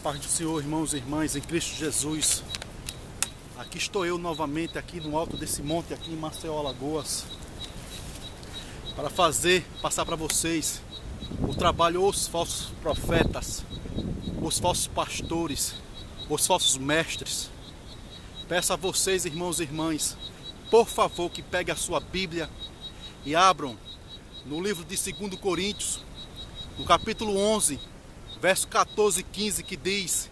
Paz do Senhor, irmãos e irmãs, em Cristo Jesus. Aqui estou eu novamente, aqui no alto desse monte, aqui em Maceió, Alagoas, para passar para vocês o trabalho os falsos profetas, os falsos pastores, os falsos mestres. Peço a vocês, irmãos e irmãs, por favor, que peguem a sua Bíblia e abram no livro de 2 Coríntios, no capítulo 11, verso 14 e 15, que diz,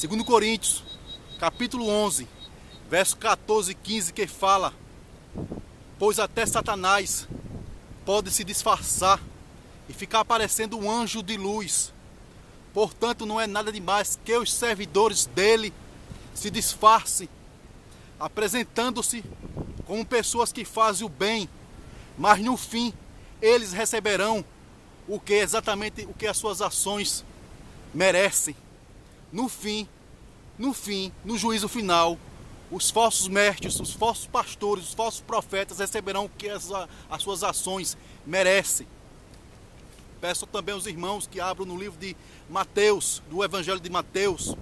2 Coríntios, capítulo 11, verso 14 e 15, que fala: pois até Satanás pode se disfarçar e ficar parecendo um anjo de luz. Portanto, não é nada demais que os servidores dele se disfarcem, apresentando-se como pessoas que fazem o bem, mas no fim eles receberão exatamente o que as suas ações merecem. No fim, no juízo final, os falsos mestres, os falsos pastores, os falsos profetas receberão o que as suas ações merecem. Peço também aos irmãos que abram no livro de Mateus, do Evangelho de Mateus,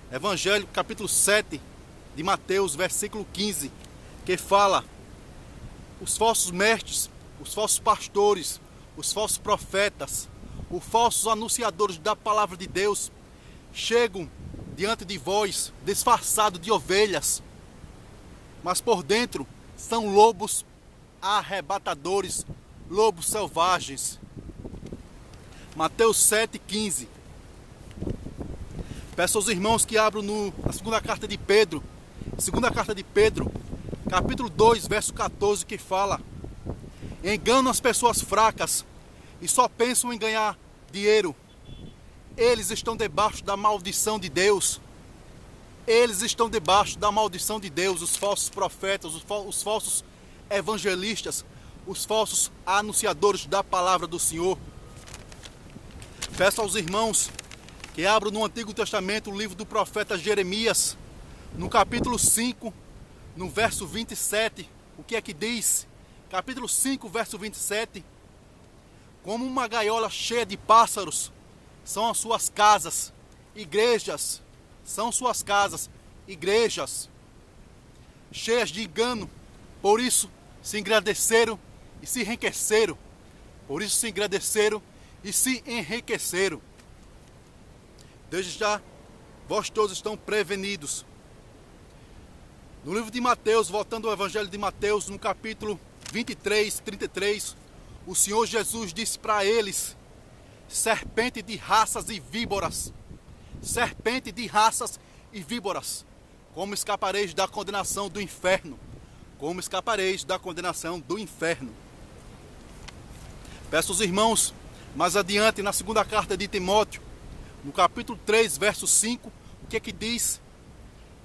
Evangelho capítulo 7 de Mateus, versículo 15, que fala: os falsos mestres, os falsos pastores, os falsos profetas, os falsos anunciadores da palavra de Deus chegam diante de vós disfarçados de ovelhas, mas por dentro são lobos arrebatadores, lobos selvagens. Mateus 7,15. Peço aos irmãos que abram na segunda carta de Pedro, capítulo 2, verso 14, que fala: enganam as pessoas fracas e só pensam em ganhar dinheiro. Eles estão debaixo da maldição de Deus. Eles estão debaixo da maldição de Deus, os falsos profetas, os falsos evangelistas, os falsos anunciadores da palavra do Senhor. Peço aos irmãos que abram no Antigo Testamento o livro do profeta Jeremias, no capítulo 5, no verso 27, o que é que diz? Capítulo 5, verso 27. Como uma gaiola cheia de pássaros são as suas casas, igrejas, são suas casas, igrejas, cheias de engano, por isso se engrandeceram e se enriqueceram, Desde já, vós todos estão prevenidos. No livro de Mateus, voltando ao Evangelho de Mateus, no capítulo 23, 33, o Senhor Jesus disse para eles: serpente de raças e víboras, como escapareis da condenação do inferno? Peço aos irmãos, mais adiante, na segunda carta de Timóteo, no capítulo 3, verso 5, o que é que diz?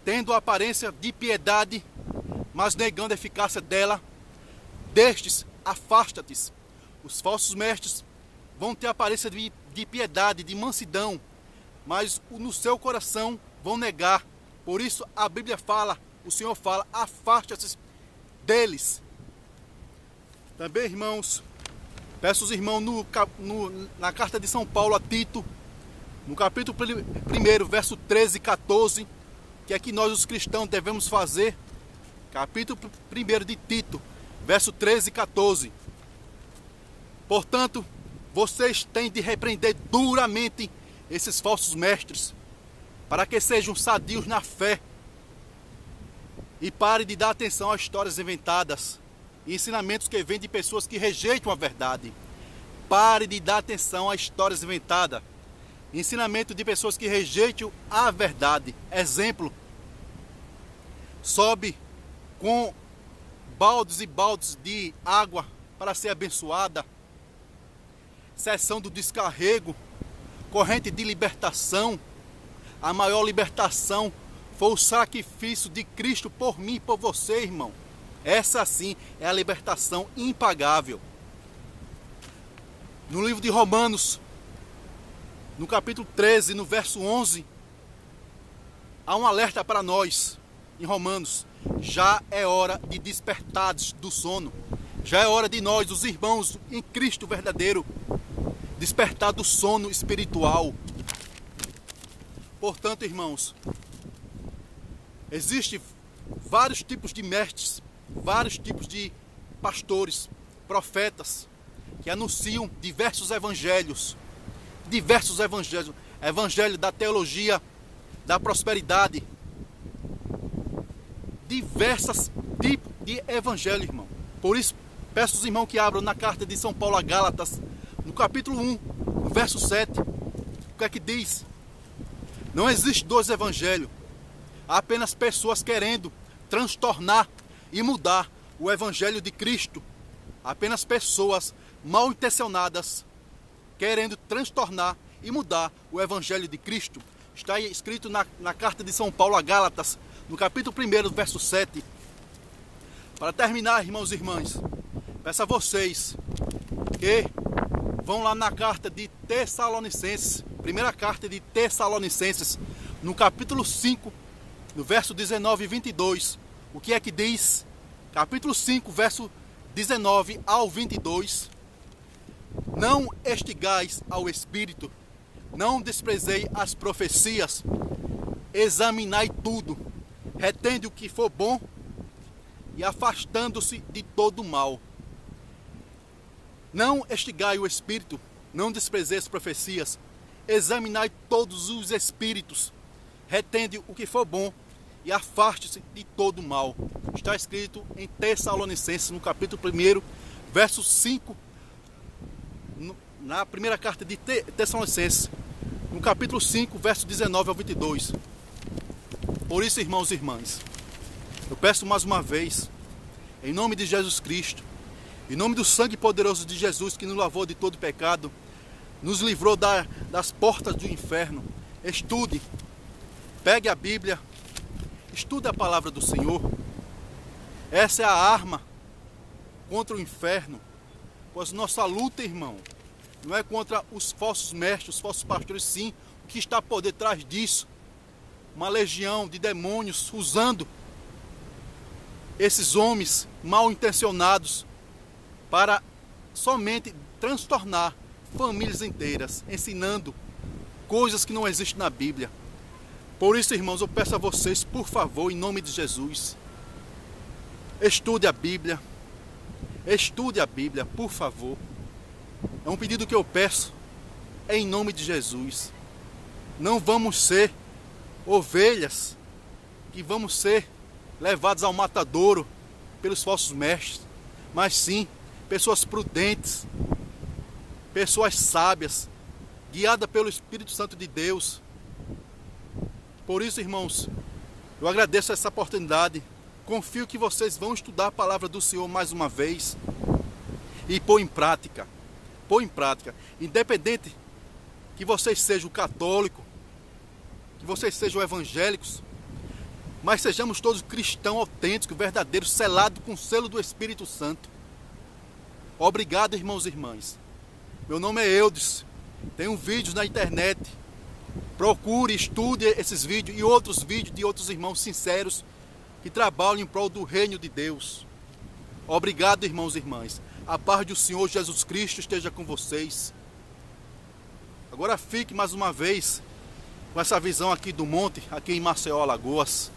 Tendo a aparência de piedade, mas negando a eficácia dela, destes afasta-te. Os falsos mestres vão ter aparência de piedade, de mansidão, mas no seu coração vão negar. Por isso a Bíblia fala, o Senhor fala: afasta-se deles. Também, irmãos, peço aos irmãos na carta de São Paulo a Tito, no capítulo 1, verso 13 e 14, que é que nós os cristãos devemos fazer. Capítulo 1 de Tito, verso 13 e 14. Portanto, vocês têm de repreender duramente esses falsos mestres, para que sejam sadios na fé e parem de dar atenção a histórias inventadas e ensinamentos que vêm de pessoas que rejeitam a verdade. Pare de dar atenção a histórias inventadas, ensinamento de pessoas que rejeitam a verdade. Exemplo: sobe com baldes e baldes de água para ser abençoada. Sessão do descarrego, corrente de libertação. A maior libertação foi o sacrifício de Cristo por mim e por você, irmão. Essa sim é a libertação impagável. No livro de Romanos, no capítulo 13, no verso 11, há um alerta para nós, em Romanos: já é hora de despertares do sono. Já é hora de nós, os irmãos em Cristo verdadeiro, despertar do sono espiritual. Portanto, irmãos, existem vários tipos de mestres, vários tipos de pastores, profetas, que anunciam diversos evangelhos, evangelho da teologia, da prosperidade, diversos tipos de evangelho, irmão. Por isso, peço aos irmãos que abram na carta de São Paulo a Gálatas, no capítulo 1, no verso 7, o que é que diz? Não existe dois evangelhos, há apenas pessoas querendo transtornar e mudar o evangelho de Cristo. Apenas pessoas mal intencionadas querendo transtornar e mudar o evangelho de Cristo. Está escrito na carta de São Paulo a Gálatas, no capítulo 1, verso 7. Para terminar, irmãos e irmãs, peço a vocês que vão lá na carta de Tessalonicenses, primeira carta de Tessalonicenses, no capítulo 5, no verso 19 e 22. O que é que diz? Capítulo 5, verso 19 ao 22. Não estigais ao Espírito, não desprezei as profecias, examinai tudo, retende o que for bom e afastando-se de todo mal. Não estigai o Espírito, não desprezei as profecias, examinai todos os espíritos, retende o que for bom e afaste-se de todo mal. Está escrito em Tessalonicenses, no capítulo 1, verso 5, na primeira carta de Tessalonicenses, no capítulo 5, verso 19 ao 22. Por isso, irmãos e irmãs, eu peço mais uma vez, em nome de Jesus Cristo, em nome do sangue poderoso de Jesus, que nos lavou de todo pecado, nos livrou das portas do inferno, estude, pegue a Bíblia, estude a palavra do Senhor. Essa é a arma contra o inferno, pois nossa luta, irmão, não é contra os falsos mestres, os falsos pastores, sim, o que está por detrás disso, uma legião de demônios usando esses homens mal intencionados para somente transtornar famílias inteiras, ensinando coisas que não existem na Bíblia. Por isso, irmãos, eu peço a vocês, por favor, em nome de Jesus, estude a Bíblia, por favor. É um pedido que eu peço em nome de Jesus. Não vamos ser ovelhas que vamos ser levados ao matadouro pelos falsos mestres, mas sim pessoas prudentes, pessoas sábias, guiadas pelo Espírito Santo de Deus. Por isso, irmãos, eu agradeço essa oportunidade. Confio que vocês vão estudar a palavra do Senhor mais uma vez e pôr em prática. Independente que vocês sejam católicos, que vocês sejam evangélicos, mas sejamos todos cristãos autênticos, verdadeiros, selados com o selo do Espírito Santo. Obrigado, irmãos e irmãs. Meu nome é Eudes. Tenho vídeos na internet. Procure, estude esses vídeos e outros vídeos de outros irmãos sinceros que trabalham em prol do reino de Deus. Obrigado, irmãos e irmãs. A paz do Senhor Jesus Cristo esteja com vocês. Agora fique mais uma vez com essa visão aqui do monte, aqui em Maceió, Alagoas.